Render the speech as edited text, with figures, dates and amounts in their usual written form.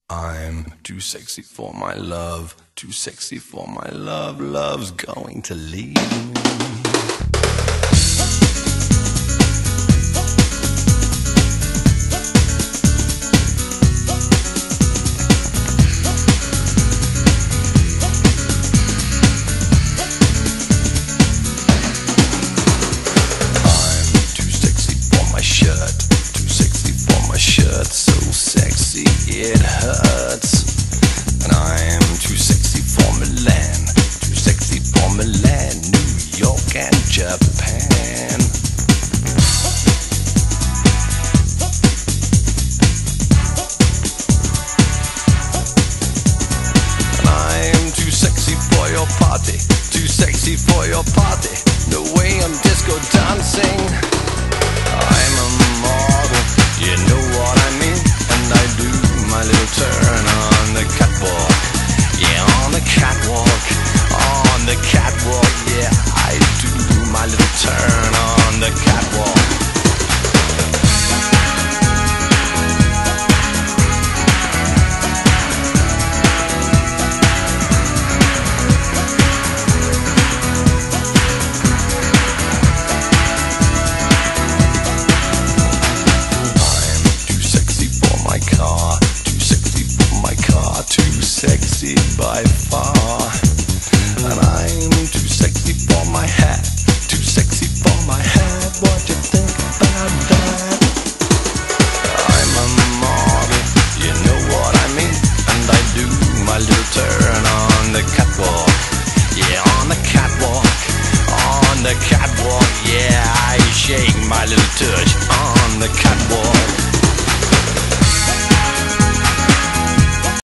I'm too sexy for my love, too sexy for my love, love's going to leave me. So sexy it hurts, and I am too sexy for Milan, too sexy for Milan, New York and Japan. And I am too sexy for your party, too sexy for your party, no way I'm disco dancing. I'm a model, you know what I mean, and I do my little turn on the catwalk. Yeah, on the catwalk, on the catwalk. Yeah, I do my little turn on the catwalk. Too sexy by far.